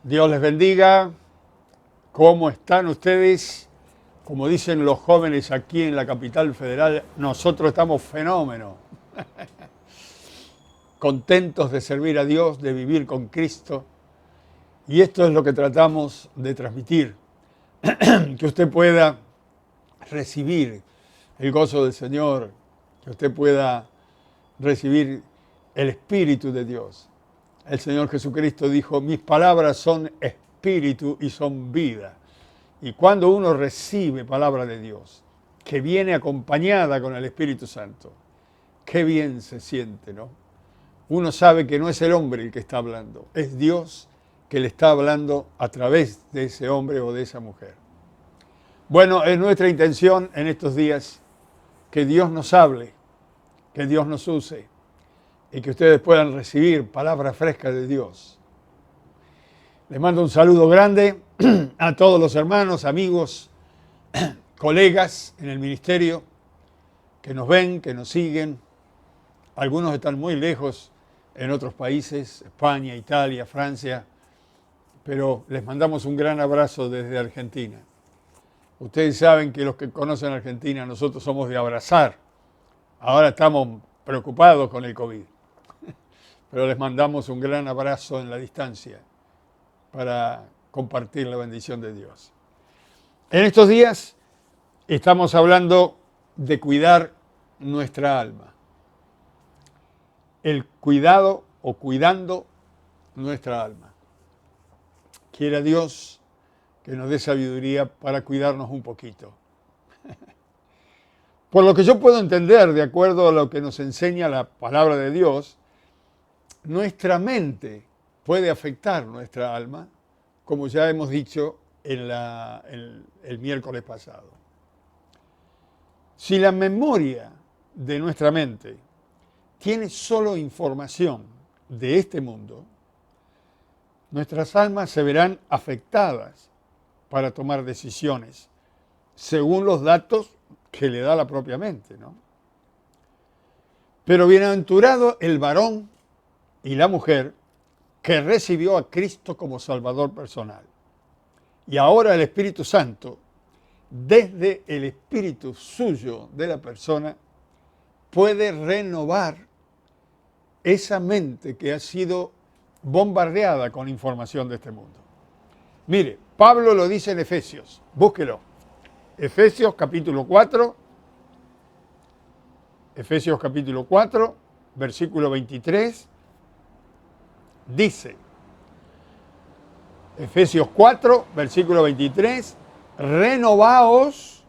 Dios les bendiga. ¿Cómo están ustedes? Como dicen los jóvenes aquí en la capital federal, nosotros estamos fenómenos. Contentos de servir a Dios, de vivir con Cristo. Y esto es lo que tratamos de transmitir. Que usted pueda recibir el gozo del Señor, que usted pueda recibir el Espíritu de Dios. El Señor Jesucristo dijo, mis palabras son espíritu y son vida. Y cuando uno recibe palabra de Dios, que viene acompañada con el Espíritu Santo, qué bien se siente, ¿no? Uno sabe que no es el hombre el que está hablando, es Dios que le está hablando a través de ese hombre o de esa mujer. Bueno, es nuestra intención en estos días que Dios nos hable, que Dios nos use y que ustedes puedan recibir palabras frescas de Dios. Les mando un saludo grande a todos los hermanos, amigos, colegas en el ministerio que nos ven, que nos siguen. Algunos están muy lejos en otros países, España, Italia, Francia, pero les mandamos un gran abrazo desde Argentina. Ustedes saben que los que conocen Argentina, nosotros somos de abrazar. Ahora estamos preocupados con el COVID, pero les mandamos un gran abrazo en la distancia para compartir la bendición de Dios. En estos días estamos hablando de cuidar nuestra alma. El cuidado o cuidando nuestra alma. Quiera Dios que nos dé sabiduría para cuidarnos un poquito. Por lo que yo puedo entender, de acuerdo a lo que nos enseña la palabra de Dios, nuestra mente puede afectar nuestra alma, como ya hemos dicho el miércoles pasado. Si la memoria de nuestra mente tiene solo información de este mundo, nuestras almas se verán afectadas para tomar decisiones, según los datos que le da la propia mente, ¿no? Pero bienaventurado el varón y la mujer que recibió a Cristo como Salvador personal. Y ahora el Espíritu Santo, desde el espíritu suyo de la persona, puede renovar esa mente que ha sido bombardeada con información de este mundo. Mire, Pablo lo dice en Efesios, búsquelo. Efesios capítulo 4, versículo 23, dice, Efesios 4, versículo 23, renovaos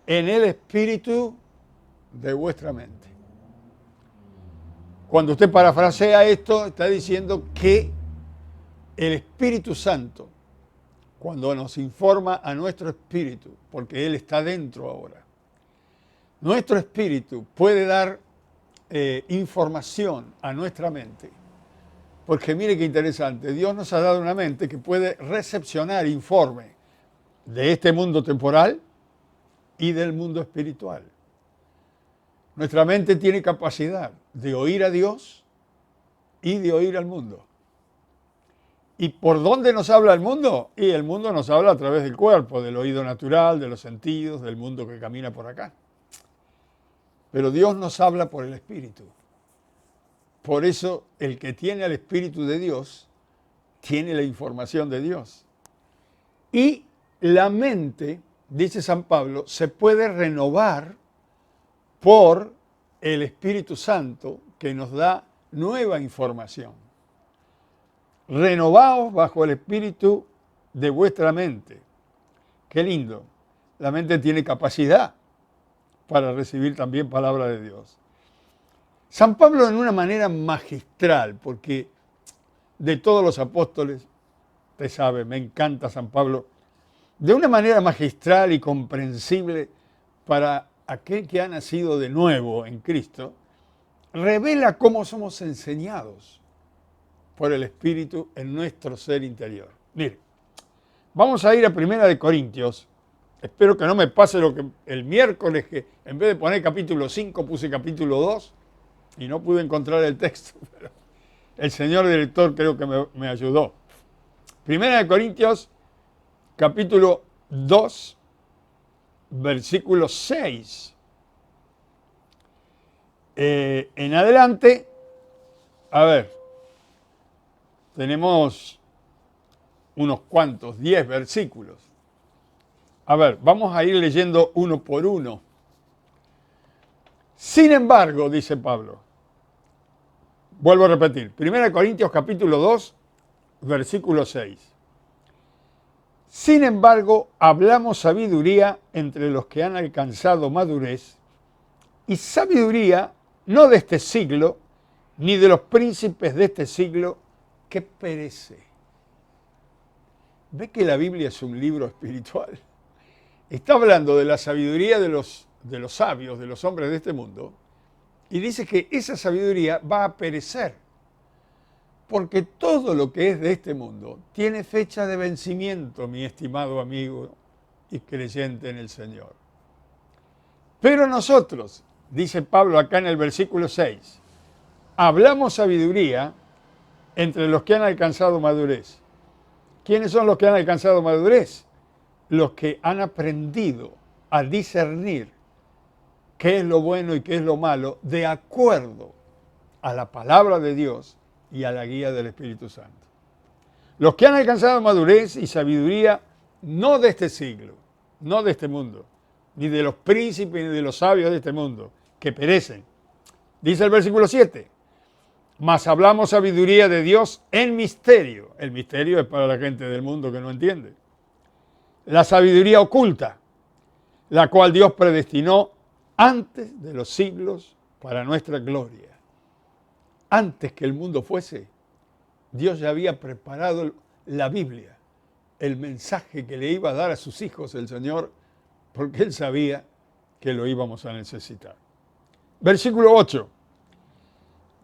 en el espíritu de vuestra mente. Cuando usted parafrasea esto, está diciendo que el Espíritu Santo, cuando nos informa a nuestro espíritu, porque Él está dentro ahora, nuestro espíritu puede dar información a nuestra mente. Porque mire qué interesante, Dios nos ha dado una mente que puede recepcionar informe de este mundo temporal y del mundo espiritual. Nuestra mente tiene capacidad de oír a Dios y de oír al mundo. ¿Y por dónde nos habla el mundo? Y el mundo nos habla a través del cuerpo, del oído natural, de los sentidos, del mundo que camina por acá. Pero Dios nos habla por el Espíritu. Por eso el que tiene al Espíritu de Dios tiene la información de Dios. Y la mente, dice San Pablo, se puede renovar por el Espíritu Santo que nos da nueva información. Renovaos bajo el espíritu de vuestra mente. Qué lindo. La mente tiene capacidad para recibir también palabra de Dios. San Pablo en una manera magistral, porque de todos los apóstoles, usted sabe, me encanta San Pablo, de una manera magistral y comprensible para aquel que ha nacido de nuevo en Cristo, revela cómo somos enseñados por el Espíritu en nuestro ser interior. Mire, vamos a ir a 1 Corintios. Espero que no me pase lo que el miércoles, que en vez de poner capítulo 5 puse capítulo 2 y no pude encontrar el texto, pero el señor director creo que me ayudó. Primera de Corintios, capítulo 2, versículo 6. En adelante, a ver, tenemos unos cuantos, 10 versículos. A ver, vamos a ir leyendo uno por uno. Sin embargo, dice Pablo, vuelvo a repetir, 1 Corintios capítulo 2, versículo 6. Sin embargo, hablamos sabiduría entre los que han alcanzado madurez, y sabiduría no de este siglo, ni de los príncipes de este siglo, que perece. ¿Ve que la Biblia es un libro espiritual? Está hablando de la sabiduría de los sabios, de los hombres de este mundo, y dice que esa sabiduría va a perecer, porque todo lo que es de este mundo tiene fecha de vencimiento, mi estimado amigo y creyente en el Señor. Pero nosotros, dice Pablo acá en el versículo 6, hablamos sabiduría entre los que han alcanzado madurez. ¿Quiénes son los que han alcanzado madurez? Los que han aprendido a discernir qué es lo bueno y qué es lo malo de acuerdo a la palabra de Dios y a la guía del Espíritu Santo. Los que han alcanzado madurez y sabiduría no de este siglo, no de este mundo, ni de los príncipes ni de los sabios de este mundo, que perecen. Dice el versículo 7, mas hablamos sabiduría de Dios en misterio. El misterio es para la gente del mundo que no entiende. La sabiduría oculta, la cual Dios predestinó antes de los siglos para nuestra gloria. Antes que el mundo fuese, Dios ya había preparado la Biblia, el mensaje que le iba a dar a sus hijos el Señor, porque Él sabía que lo íbamos a necesitar. Versículo 8.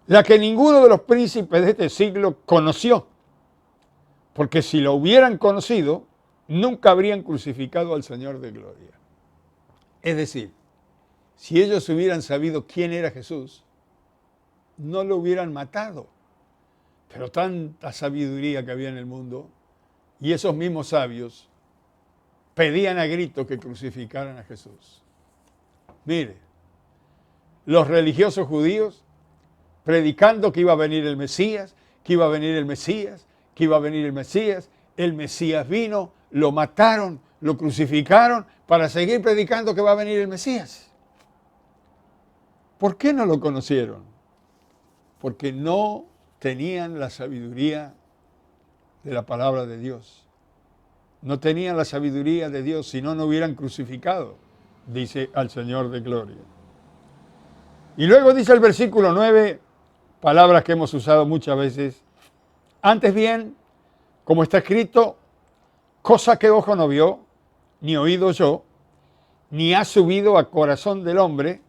La que ninguno de los príncipes de este siglo conoció, porque si lo hubieran conocido, nunca habrían crucificado al Señor de gloria. Es decir, si ellos hubieran sabido quién era Jesús, no lo hubieran matado. Pero tanta sabiduría que había en el mundo, y esos mismos sabios pedían a gritos que crucificaran a Jesús. Mire, los religiosos judíos predicando que iba a venir el Mesías, que iba a venir el Mesías, que iba a venir el Mesías vino, lo mataron, lo crucificaron para seguir predicando que va a venir el Mesías. ¿Por qué no lo conocieron? Porque no tenían la sabiduría de la palabra de Dios. No tenían la sabiduría de Dios, si no, no hubieran crucificado, dice al Señor de gloria. Y luego dice el versículo 9, palabras que hemos usado muchas veces. Antes bien, como está escrito, cosa que ojo no vio, ni oído yo, ni ha subido a corazón del hombre,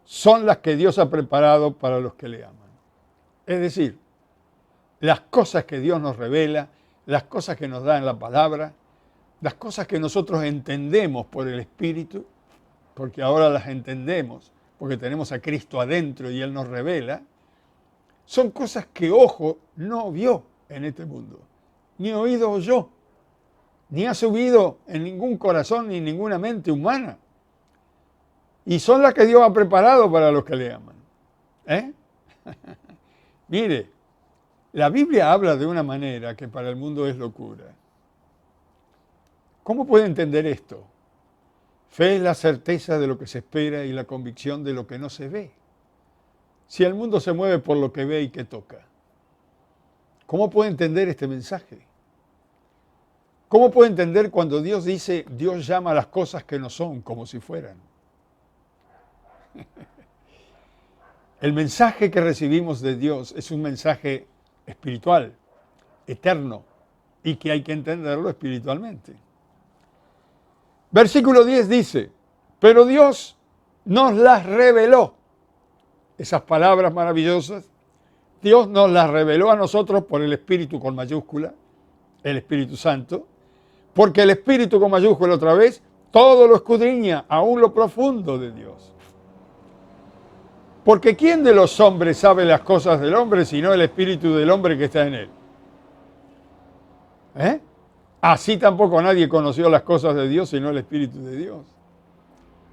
son las que Dios ha preparado para los que le aman. Es decir, las cosas que Dios nos revela, las cosas que nos da en la palabra, las cosas que nosotros entendemos por el Espíritu, porque ahora las entendemos, porque tenemos a Cristo adentro y Él nos revela, son cosas que ojo no vio en este mundo, ni oído oyó, ni ha subido en ningún corazón ni en ninguna mente humana. Y son las que Dios ha preparado para los que le aman. Mire, la Biblia habla de una manera que para el mundo es locura. ¿Cómo puede entender esto? Fe es la certeza de lo que se espera y la convicción de lo que no se ve. Si el mundo se mueve por lo que ve y que toca, ¿cómo puede entender este mensaje? ¿Cómo puede entender cuando Dios dice, Dios llama a las cosas que no son como si fueran? El mensaje que recibimos de Dios es un mensaje espiritual, eterno, y que hay que entenderlo espiritualmente. Versículo 10 dice, pero Dios nos las reveló. Esas palabras maravillosas, Dios nos las reveló a nosotros por el Espíritu con mayúscula, el Espíritu Santo, porque el Espíritu con mayúscula otra vez, todo lo escudriña, aún lo profundo de Dios. Porque ¿quién de los hombres sabe las cosas del hombre sino el Espíritu del hombre que está en él? ¿Eh? Así tampoco nadie conoció las cosas de Dios sino el Espíritu de Dios.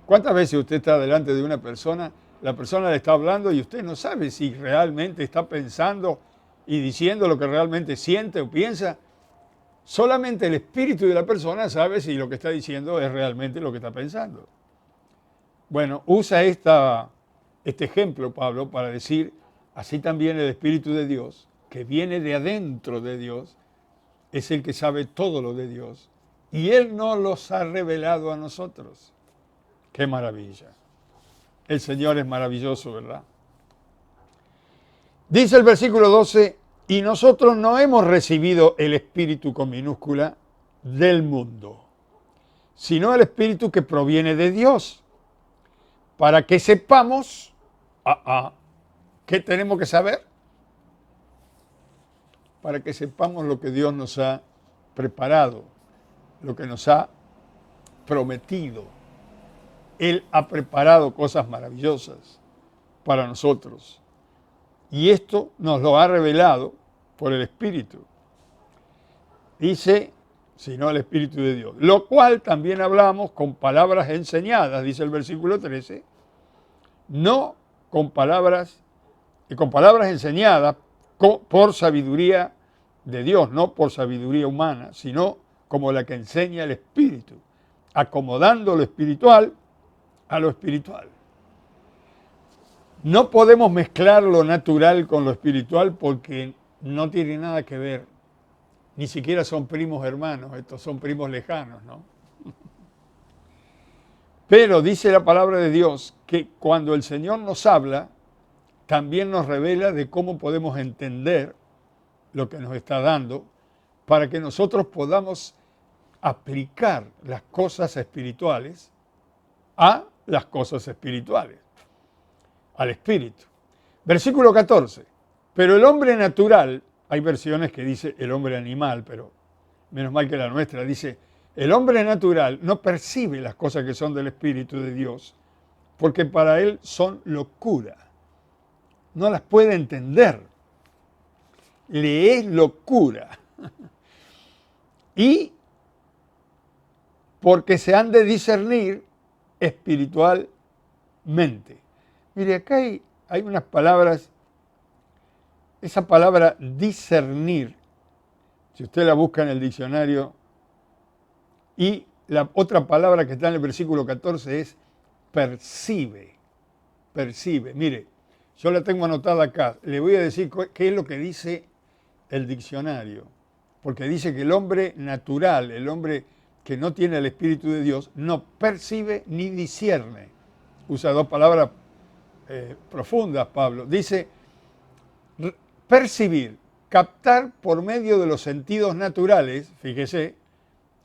¿Cuántas veces usted está delante de una persona, la persona le está hablando y usted no sabe si realmente está pensando y diciendo lo que realmente siente o piensa? Solamente el espíritu de la persona sabe si lo que está diciendo es realmente lo que está pensando. Bueno, usa este ejemplo, Pablo, para decir, así también el Espíritu de Dios, que viene de adentro de Dios, es el que sabe todo lo de Dios. Y Él no los ha revelado a nosotros. ¡Qué maravilla! El Señor es maravilloso, ¿verdad? Dice el versículo 12, y nosotros no hemos recibido el Espíritu con minúscula del mundo, sino el Espíritu que proviene de Dios, para que sepamos, ¿qué tenemos que saber? Para que sepamos lo que Dios nos ha preparado, lo que nos ha prometido. Él ha preparado cosas maravillosas para nosotros. Y esto nos lo ha revelado por el Espíritu. Dice, sino el Espíritu de Dios. Lo cual también hablamos con palabras enseñadas, dice el versículo 13, no con palabras enseñadas por sabiduría de Dios, no por sabiduría humana, sino como la que enseña el Espíritu, acomodando lo espiritual a lo espiritual. No podemos mezclar lo natural con lo espiritual porque no tiene nada que ver. Ni siquiera son primos hermanos, estos son primos lejanos, ¿no? Pero dice la palabra de Dios que cuando el Señor nos habla, también nos revela de cómo podemos entender lo que nos está dando para que nosotros podamos aplicar las cosas espirituales a las cosas espirituales, al Espíritu. Versículo 14. Pero el hombre natural, hay versiones que dice el hombre animal, pero menos mal que la nuestra, dice el hombre natural no percibe las cosas que son del Espíritu de Dios, porque para él son locura. No las puede entender. Le es locura. Y porque se han de discernir espiritualmente. Mire, acá hay unas palabras, esa palabra discernir, si usted la busca en el diccionario, y la otra palabra que está en el versículo 14 es percibe, percibe. Mire, yo la tengo anotada acá, le voy a decir qué es lo que dice el diccionario, porque dice que el hombre natural, el hombre que no tiene el Espíritu de Dios, no percibe ni discierne. Usa dos palabras profundas, Pablo. Dice percibir, captar por medio de los sentidos naturales, fíjese,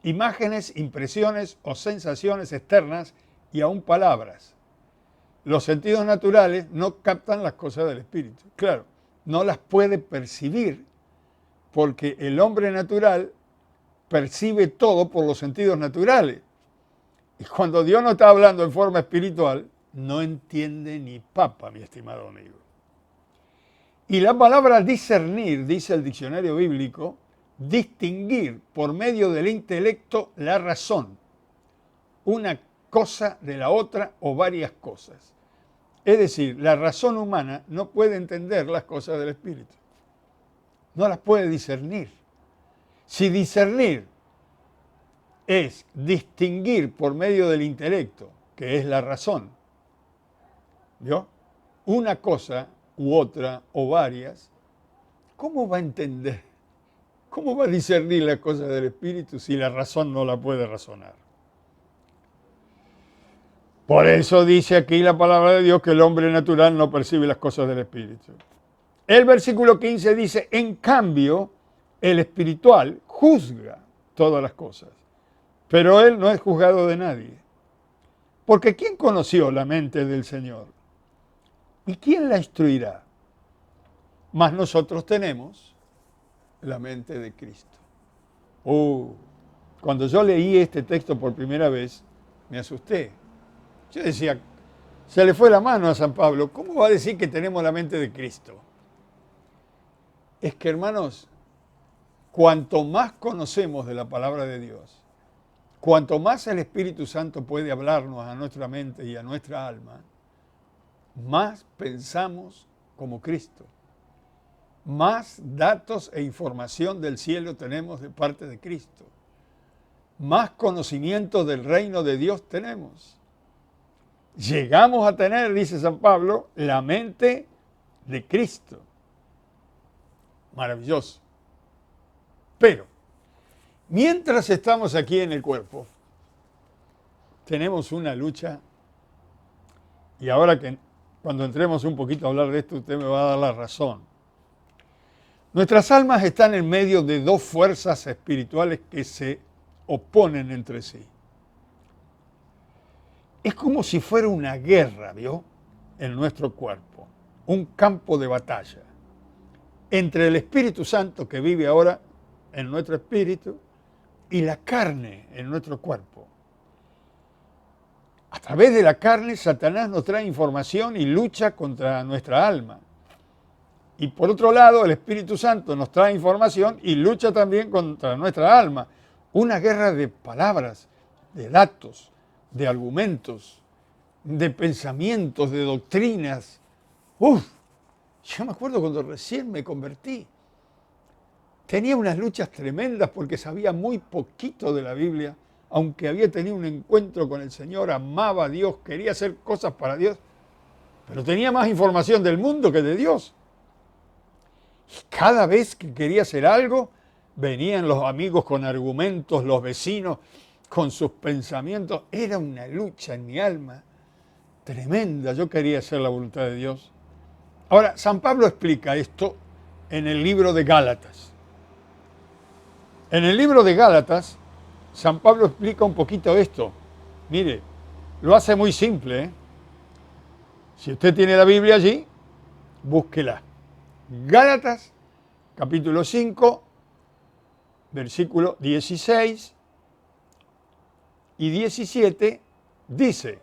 imágenes, impresiones o sensaciones externas y aún palabras. Los sentidos naturales no captan las cosas del Espíritu. Claro, no las puede percibir porque el hombre natural percibe todo por los sentidos naturales. Y cuando Dios no está hablando en forma espiritual, no entiende ni papa, mi estimado amigo. Y la palabra discernir, dice el diccionario bíblico, distinguir por medio del intelecto la razón, una cosa de la otra o varias cosas. Es decir, la razón humana no puede entender las cosas del Espíritu. No las puede discernir. Si discernir es distinguir por medio del intelecto, que es la razón, ¿vio? Una cosa u otra o varias, ¿cómo va a entender? ¿Cómo va a discernir las cosas del Espíritu si la razón no la puede razonar? Por eso dice aquí la palabra de Dios que el hombre natural no percibe las cosas del Espíritu. El versículo 15 dice, en cambio, el espiritual juzga todas las cosas, pero él no es juzgado de nadie. Porque ¿quién conoció la mente del Señor? ¿Y quién la instruirá? Mas nosotros tenemos la mente de Cristo. Cuando yo leí este texto por primera vez, me asusté. Yo decía, se le fue la mano a San Pablo, ¿cómo va a decir que tenemos la mente de Cristo? Es que, hermanos, cuanto más conocemos de la palabra de Dios, cuanto más el Espíritu Santo puede hablarnos a nuestra mente y a nuestra alma, más pensamos como Cristo. Más datos e información del cielo tenemos de parte de Cristo. Más conocimiento del reino de Dios tenemos. Llegamos a tener, dice San Pablo, la mente de Cristo. Maravilloso. Pero, mientras estamos aquí en el cuerpo, tenemos una lucha, y ahora que cuando entremos un poquito a hablar de esto, usted me va a dar la razón. Nuestras almas están en medio de dos fuerzas espirituales que se oponen entre sí. Es como si fuera una guerra, ¿vio? En nuestro cuerpo, un campo de batalla entre el Espíritu Santo que vive ahora en nuestro espíritu y la carne en nuestro cuerpo. A través de la carne, Satanás nos trae información y lucha contra nuestra alma. Y por otro lado, el Espíritu Santo nos trae información y lucha también contra nuestra alma. Una guerra de palabras, de datos, de argumentos, de pensamientos, de doctrinas. Yo me acuerdo cuando recién me convertí. Tenía unas luchas tremendas porque sabía muy poquito de la Biblia, aunque había tenido un encuentro con el Señor, amaba a Dios, quería hacer cosas para Dios, pero tenía más información del mundo que de Dios. Y cada vez que quería hacer algo, venían los amigos con argumentos, los vecinos con sus pensamientos. Era una lucha en mi alma tremenda. Yo quería hacer la voluntad de Dios. Ahora, San Pablo explica esto en el libro de Gálatas. En el libro de Gálatas, San Pablo explica un poquito esto. Mire, lo hace muy simple, ¿eh? Si usted tiene la Biblia allí, búsquela. Gálatas, capítulo 5, versículo 16 y 17, dice: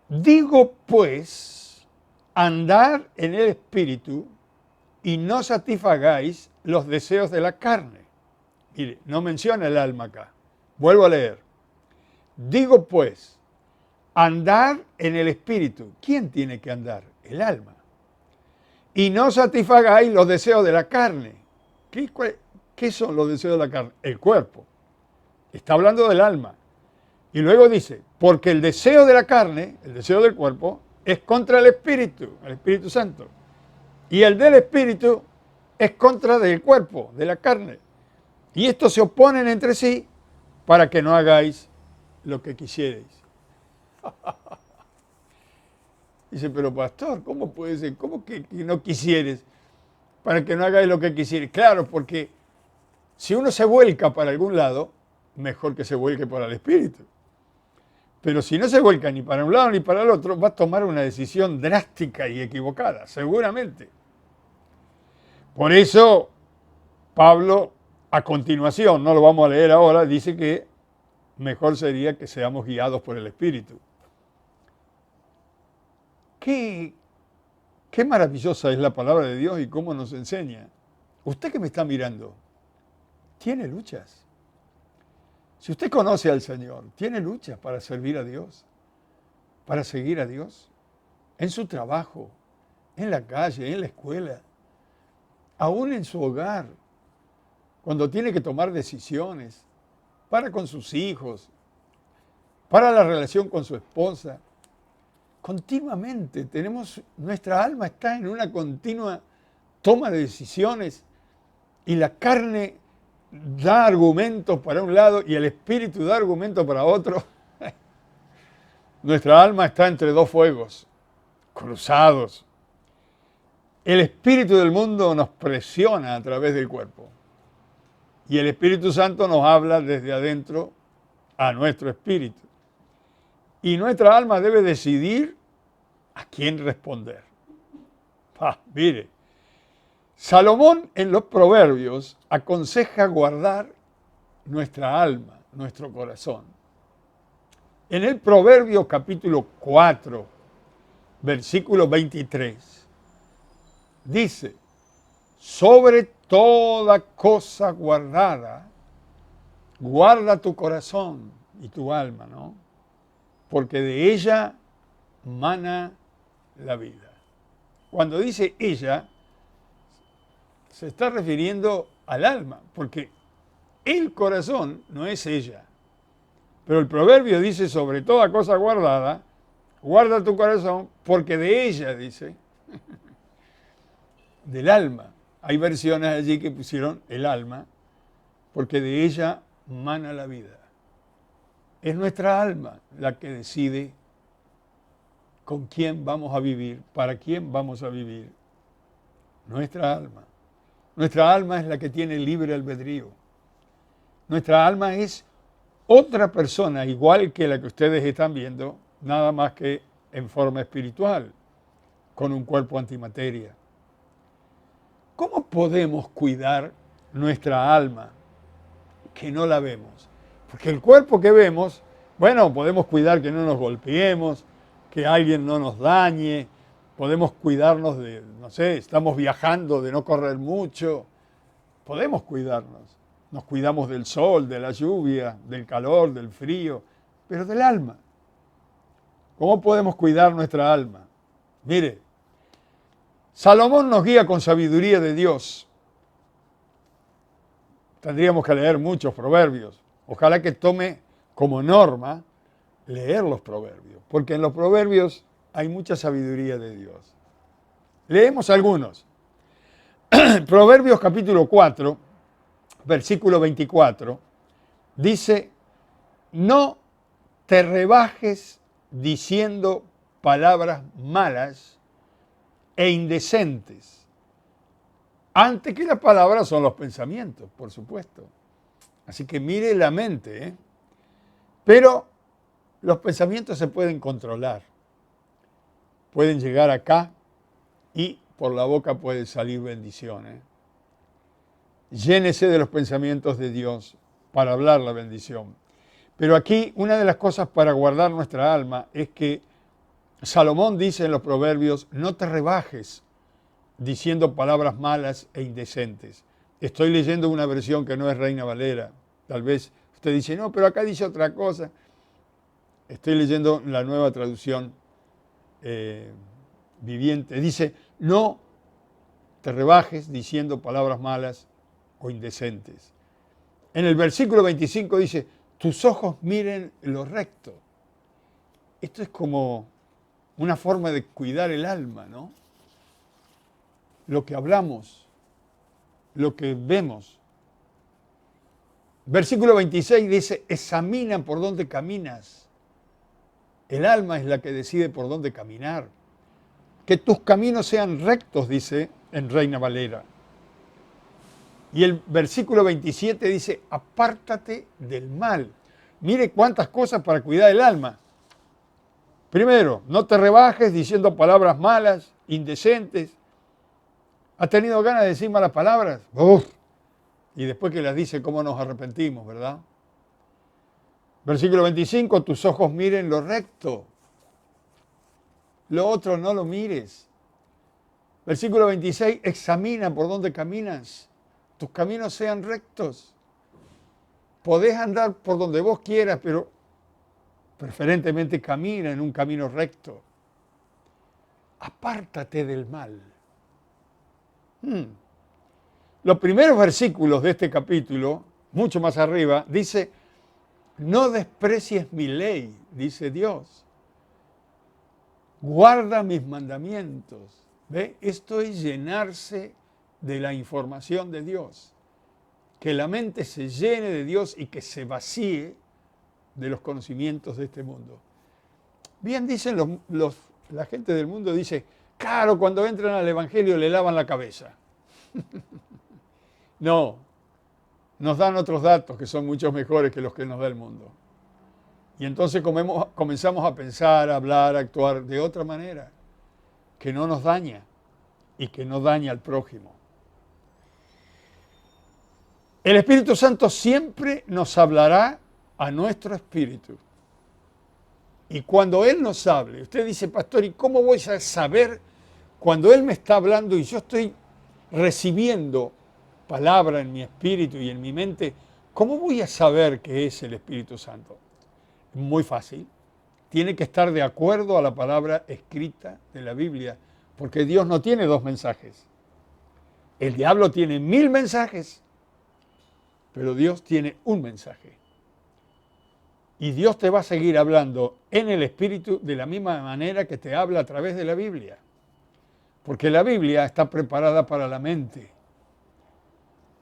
digo pues, andad en el Espíritu y no satisfagáis los deseos de la carne. Mire, no menciona el alma acá. Vuelvo a leer. Digo pues, andad en el Espíritu. ¿Quién tiene que andar? El alma. Y no satisfagáis los deseos de la carne. ¿Qué son los deseos de la carne? El cuerpo. Está hablando del alma. Y luego dice, porque el deseo de la carne, el deseo del cuerpo, es contra el Espíritu Santo. Y el del Espíritu es contra del cuerpo, de la carne. Y estos se oponen entre sí para que no hagáis lo que quisierais. Dice, pero pastor, ¿cómo puede ser? ¿Cómo que no quisieres? Para que no hagáis lo que quisieres. Claro, porque si uno se vuelca para algún lado, mejor que se vuelque para el Espíritu. Pero si no se vuelca ni para un lado ni para el otro, va a tomar una decisión drástica y equivocada, seguramente. Por eso, Pablo, a continuación, no lo vamos a leer ahora, dice que mejor sería que seamos guiados por el Espíritu. Qué maravillosa es la palabra de Dios y cómo nos enseña. Usted que me está mirando, tiene luchas. Si usted conoce al Señor, tiene luchas para servir a Dios, para seguir a Dios, en su trabajo, en la calle, en la escuela, aún en su hogar, cuando tiene que tomar decisiones para con sus hijos, para la relación con su esposa. Continuamente nuestra alma está en una continua toma de decisiones y la carne da argumentos para un lado y el espíritu da argumentos para otro. Nuestra alma está entre dos fuegos cruzados. El espíritu del mundo nos presiona a través del cuerpo y el Espíritu Santo nos habla desde adentro a nuestro espíritu. Y nuestra alma debe decidir a quién responder. Mire, Salomón en los Proverbios aconseja guardar nuestra alma, nuestro corazón. En el Proverbio capítulo 4, versículo 23, dice: sobre toda cosa guardada, guarda tu corazón y tu alma, ¿no? Porque de ella mana la vida. Cuando dice ella, se está refiriendo al alma, porque el corazón no es ella. Pero el proverbio dice, sobre toda cosa guardada, guarda tu corazón, porque de ella, dice, del alma. Hay versiones allí que pusieron el alma, porque de ella mana la vida. Es nuestra alma la que decide con quién vamos a vivir, para quién vamos a vivir. Nuestra alma. Nuestra alma es la que tiene libre albedrío. Nuestra alma es otra persona, igual que la que ustedes están viendo, nada más que en forma espiritual, con un cuerpo antimateria. ¿Cómo podemos cuidar nuestra alma que no la vemos? Porque el cuerpo que vemos, bueno, podemos cuidar que no nos golpeemos, que alguien no nos dañe, podemos cuidarnos de, no sé, estamos viajando, de no correr mucho, podemos cuidarnos. Nos cuidamos del sol, de la lluvia, del calor, del frío, pero del alma. ¿Cómo podemos cuidar nuestra alma? Mire, Salomón nos guía con sabiduría de Dios. Tendríamos que leer muchos proverbios. Ojalá que tome como norma leer los proverbios, porque en los proverbios hay mucha sabiduría de Dios. Leemos algunos. Proverbios capítulo 4, versículo 24, dice, no te rebajes diciendo palabras malas e indecentes. Antes que las palabras son los pensamientos, por supuesto. Así que mire la mente, ¿eh? Pero los pensamientos se pueden controlar. Pueden llegar acá y por la boca puede salir bendición, ¿eh? Llénese de los pensamientos de Dios para hablar la bendición. Pero aquí una de las cosas para guardar nuestra alma es que Salomón dice en los proverbios, no te rebajes diciendo palabras malas e indecentes. Estoy leyendo una versión que no es Reina Valera. Tal vez usted dice, no, pero acá dice otra cosa. Estoy leyendo la nueva traducción viviente. Dice, no te rebajes diciendo palabras malas o indecentes. En el versículo 25 dice, tus ojos miren lo recto. Esto es como una forma de cuidar el alma, ¿no? Lo que hablamos, lo que vemos. Versículo 26 dice, examina por dónde caminas. El alma es la que decide por dónde caminar. Que tus caminos sean rectos, dice en Reina Valera. Y el versículo 27 dice, apártate del mal. Mire cuántas cosas para cuidar el alma. Primero, no te rebajes diciendo palabras malas, indecentes. ¿Has tenido ganas de decir malas palabras? ¡Uf! Y después que las dice, ¿cómo nos arrepentimos, verdad? Versículo 25, tus ojos miren lo recto. Lo otro no lo mires. Versículo 26, examina por dónde caminas. Tus caminos sean rectos. Podés andar por donde vos quieras, pero preferentemente camina en un camino recto. Apártate del mal. Los primeros versículos de este capítulo, mucho más arriba, dice, no desprecies mi ley, dice Dios. Guarda mis mandamientos. ¿Ve? Esto es llenarse de la información de Dios. Que la mente se llene de Dios y que se vacíe de los conocimientos de este mundo. Bien dicen la gente del mundo, dice, claro, cuando entran al Evangelio le lavan la cabeza. No, nos dan otros datos que son mucho mejores que los que nos da el mundo. Y entonces comenzamos a pensar, a hablar, a actuar de otra manera, que no nos daña y que no daña al prójimo. El Espíritu Santo siempre nos hablará a nuestro espíritu. Y cuando Él nos hable, usted dice, pastor, ¿y cómo voy a saber cuando Él me está hablando y yo estoy recibiendo palabra en mi espíritu y en mi mente, ¿cómo voy a saber que es el Espíritu Santo? Muy fácil. Tiene que estar de acuerdo a la palabra escrita de la Biblia, porque Dios no tiene dos mensajes. El diablo tiene 1000 mensajes, pero Dios tiene un mensaje. Y Dios te va a seguir hablando en el Espíritu de la misma manera que te habla a través de la Biblia. Porque la Biblia está preparada para la mente.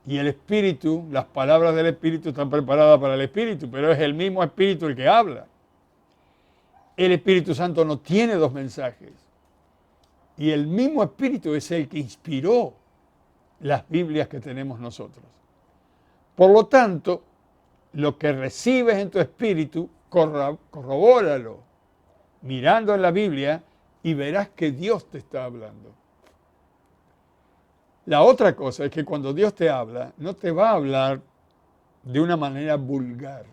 Y el Espíritu, las palabras del Espíritu están preparadas para el Espíritu, pero es el mismo Espíritu el que habla. El Espíritu Santo no tiene dos mensajes. Y el mismo Espíritu es el que inspiró las Biblias que tenemos nosotros. Por lo tanto, lo que recibes en tu espíritu, corrobóralo mirando en la Biblia y verás que Dios te está hablando. La otra cosa es que cuando Dios te habla, no te va a hablar de una manera vulgar.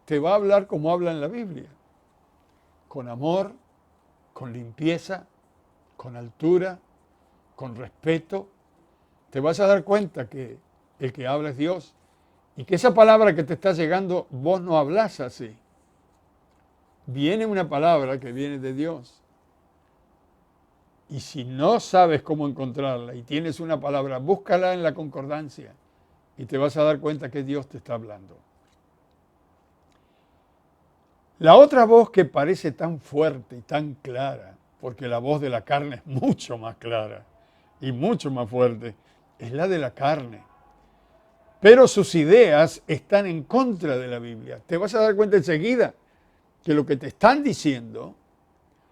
Te va a hablar como habla en la Biblia. Con amor, con limpieza, con altura, con respeto. Te vas a dar cuenta que el que habla es Dios. Y que esa palabra que te está llegando, vos no hablas así. Viene una palabra que viene de Dios. Y si no sabes cómo encontrarla y tienes una palabra, búscala en la concordancia y te vas a dar cuenta que Dios te está hablando. La otra voz que parece tan fuerte y tan clara, porque la voz de la carne es mucho más clara y mucho más fuerte, es la de la carne. Pero sus ideas están en contra de la Biblia. Te vas a dar cuenta enseguida que lo que te están diciendo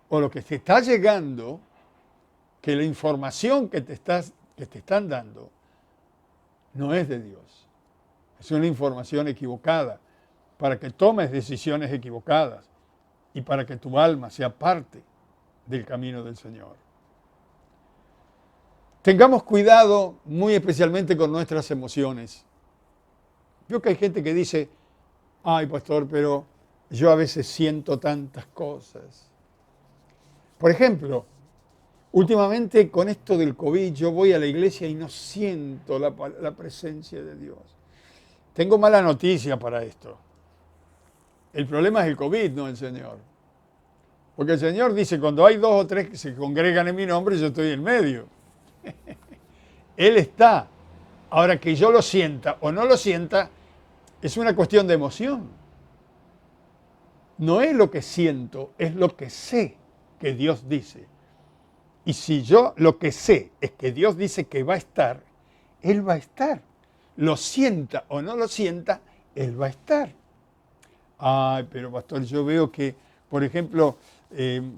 o lo que te está llegando, que la información que te están dando no es de Dios. Es una información equivocada para que tomes decisiones equivocadas y para que tu alma sea parte del camino del Señor. Tengamos cuidado muy especialmente con nuestras emociones. Veo que hay gente que dice, ay pastor, pero yo a veces siento tantas cosas. Por ejemplo, últimamente con esto del COVID yo voy a la iglesia y no siento la presencia de Dios. Tengo mala noticia para esto. El problema es el COVID, no el Señor. Porque el Señor dice, cuando hay 2 o 3 que se congregan en mi nombre, yo estoy en medio. Él está. Ahora que yo lo sienta o no lo sienta, es una cuestión de emoción. No es lo que siento, es lo que sé que Dios dice. Y si yo lo que sé es que Dios dice que va a estar, Él va a estar. Lo sienta o no lo sienta, Él va a estar. Ay, pero pastor, yo veo que, por ejemplo,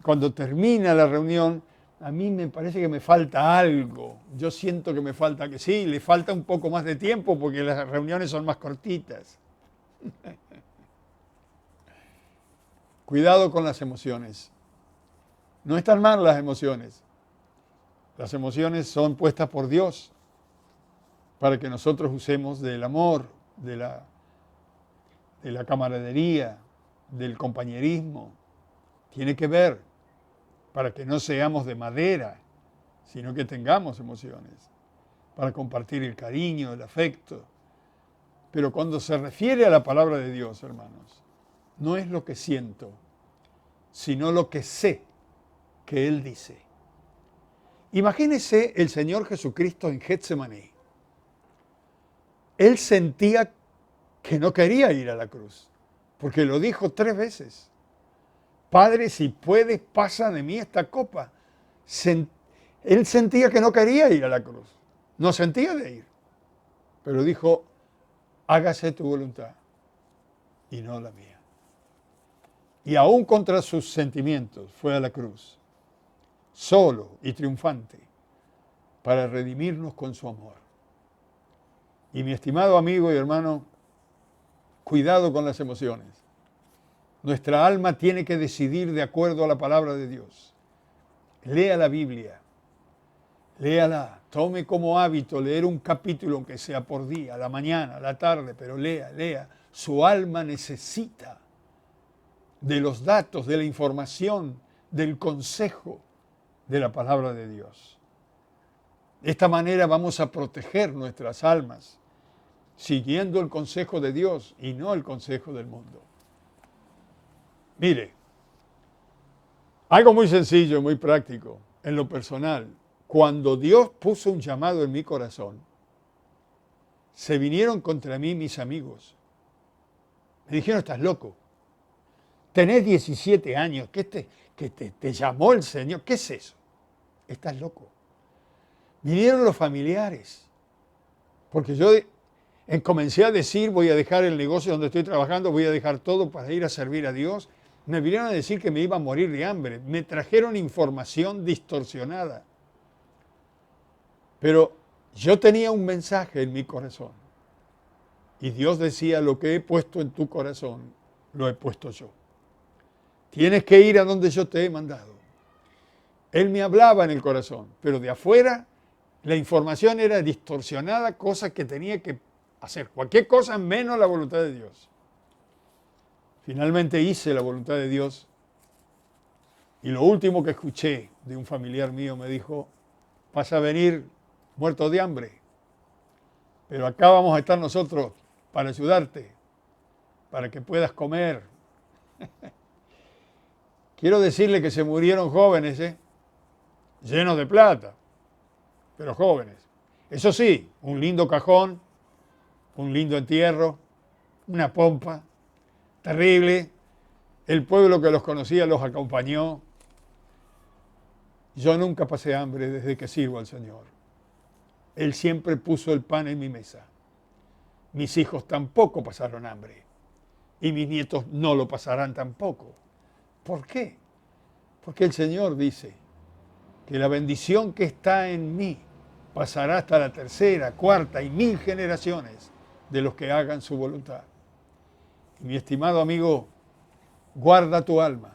cuando termina la reunión, a mí me parece que me falta algo. Yo siento que me falta, que sí, le falta un poco más de tiempo porque las reuniones son más cortitas. Cuidado con las emociones. No están mal las emociones. Las emociones son puestas por Dios para que nosotros usemos del amor, de la camaradería, del compañerismo. Tiene que ver para que no seamos de madera, sino que tengamos emociones, para compartir el cariño, el afecto. Pero cuando se refiere a la palabra de Dios, hermanos, no es lo que siento, sino lo que sé que Él dice. Imagínese el Señor Jesucristo en Getsemaní. Él sentía que no quería ir a la cruz, porque lo dijo 3 veces. Padre, si puedes, pasa de mí esta copa. Él sentía que no quería ir a la cruz, no sentía de ir, pero dijo, hágase tu voluntad y no la mía. Y aún contra sus sentimientos fue a la cruz, solo y triunfante, para redimirnos con su amor. Y mi estimado amigo y hermano, cuidado con las emociones. Nuestra alma tiene que decidir de acuerdo a la palabra de Dios. Lea la Biblia, léala, tome como hábito leer un capítulo, aunque sea por día, a la mañana, a la tarde, pero lea. Su alma necesita de los datos, de la información, del consejo de la palabra de Dios. De esta manera vamos a proteger nuestras almas, siguiendo el consejo de Dios y no el consejo del mundo. Mire, algo muy sencillo, muy práctico, en lo personal. Cuando Dios puso un llamado en mi corazón, se vinieron contra mí mis amigos. Me dijeron, estás loco. Tenés 17 años, que te llamó el Señor. ¿Qué es eso? Estás loco. Vinieron los familiares, porque yo comencé a decir, voy a dejar el negocio donde estoy trabajando, voy a dejar todo para ir a servir a Dios. Me vinieron a decir que me iba a morir de hambre. Me trajeron información distorsionada. Pero yo tenía un mensaje en mi corazón. Y Dios decía, lo que he puesto en tu corazón, lo he puesto yo. Tienes que ir a donde yo te he mandado. Él me hablaba en el corazón, pero de afuera la información era distorsionada, cosa que tenía que hacer cualquier cosa menos la voluntad de Dios. Finalmente hice la voluntad de Dios y lo último que escuché de un familiar mío me dijo, vas a venir muerto de hambre, pero acá vamos a estar nosotros para ayudarte, para que puedas comer. Quiero decirle que se murieron jóvenes, llenos de plata, pero jóvenes. Eso sí, un lindo cajón, un lindo entierro, una pompa terrible. El pueblo que los conocía los acompañó. Yo nunca pasé hambre desde que sirvo al Señor. Él siempre puso el pan en mi mesa. Mis hijos tampoco pasaron hambre. Y mis nietos no lo pasarán tampoco. ¿Por qué? Porque el Señor dice que la bendición que está en mí pasará hasta la tercera, cuarta y 1000 generaciones de los que hagan su voluntad. Y mi estimado amigo, guarda tu alma.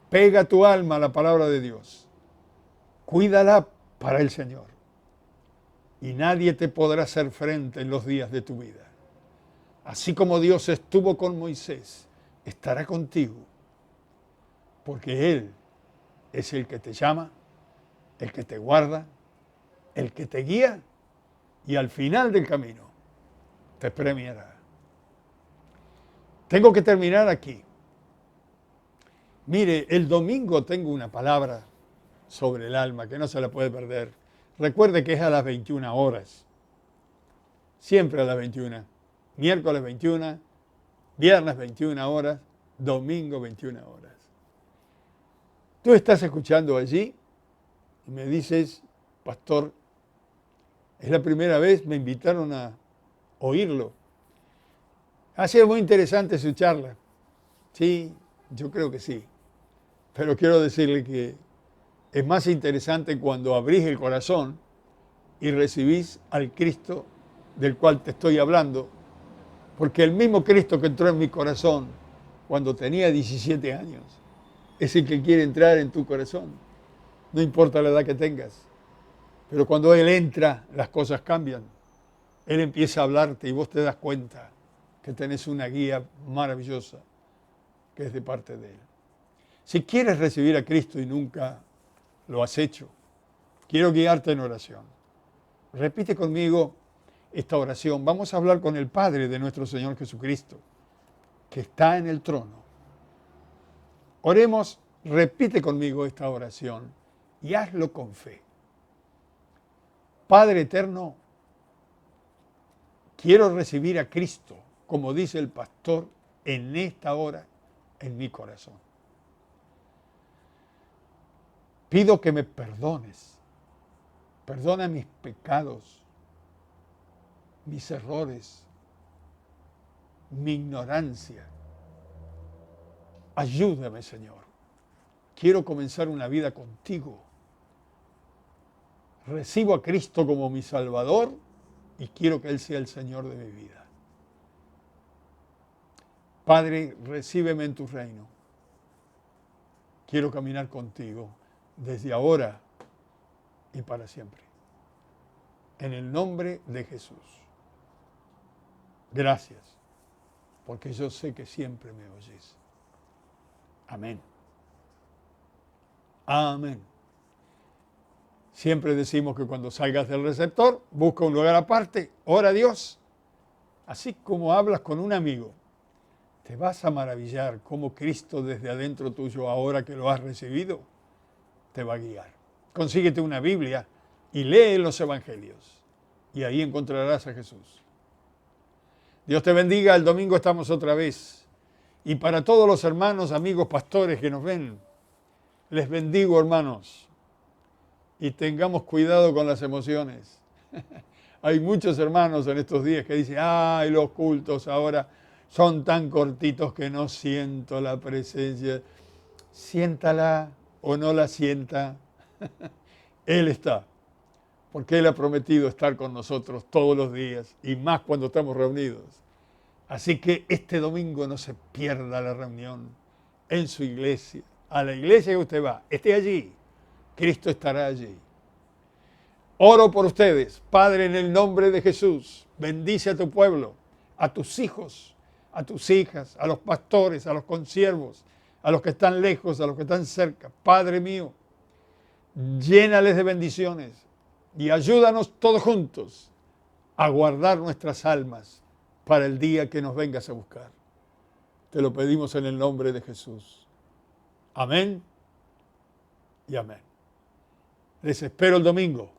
Pega tu alma a la palabra de Dios. Cuídala para el Señor. Y nadie te podrá hacer frente en los días de tu vida. Así como Dios estuvo con Moisés, estará contigo. Porque Él es el que te llama, el que te guarda, el que te guía y al final del camino te premiará. Tengo que terminar aquí. Mire, el domingo tengo una palabra sobre el alma que no se la puede perder. Recuerde que es a las 21 horas. Siempre a las 21. Miércoles 21, viernes 21 horas, domingo 21 horas. Tú estás escuchando allí y me dices, pastor, es la primera vez, me invitaron a oírlo. Ha sido muy interesante su charla. Sí, yo creo que sí. Pero quiero decirle que es más interesante cuando abrís el corazón y recibís al Cristo del cual te estoy hablando, porque el mismo Cristo que entró en mi corazón cuando tenía 17 años es el que quiere entrar en tu corazón, no importa la edad que tengas. Pero cuando Él entra, las cosas cambian. Él empieza a hablarte y vos te das cuenta que tenés una guía maravillosa que es de parte de Él. Si quieres recibir a Cristo y nunca lo has hecho, quiero guiarte en oración. Repite conmigo esta oración. Vamos a hablar con el Padre de nuestro Señor Jesucristo, que está en el trono. Oremos, repite conmigo esta oración y hazlo con fe. Padre eterno, quiero recibir a Cristo, como dice el pastor, en esta hora en mi corazón. Pido que me perdones. Perdona mis pecados, mis errores, mi ignorancia. Ayúdame, Señor. Quiero comenzar una vida contigo. Recibo a Cristo como mi Salvador y quiero que Él sea el Señor de mi vida. Padre, recíbeme en tu reino. Quiero caminar contigo desde ahora y para siempre. En el nombre de Jesús. Gracias, porque yo sé que siempre me oyes. Amén. Amén. Siempre decimos que cuando salgas del receptor, busca un lugar aparte, ora a Dios. Así como hablas con un amigo, te vas a maravillar cómo Cristo desde adentro tuyo, ahora que lo has recibido, te va a guiar. Consíguete una Biblia y lee los Evangelios y ahí encontrarás a Jesús. Dios te bendiga, el domingo estamos otra vez. Y para todos los hermanos, amigos, pastores que nos ven, les bendigo, hermanos, y tengamos cuidado con las emociones. Hay muchos hermanos en estos días que dicen, ay, los cultos ahora son tan cortitos que no siento la presencia. Siéntala o no la sienta. Él está, porque Él ha prometido estar con nosotros todos los días y más cuando estamos reunidos. Así que este domingo no se pierda la reunión en su iglesia. A la iglesia que usted va, esté allí, Cristo estará allí. Oro por ustedes, Padre, en el nombre de Jesús. Bendice a tu pueblo, a tus hijos, a tus hijas, a los pastores, a los consiervos, a los que están lejos, a los que están cerca. Padre mío, llénales de bendiciones y ayúdanos todos juntos a guardar nuestras almas para el día que nos vengas a buscar. Te lo pedimos en el nombre de Jesús. Amén y amén. Les espero el domingo.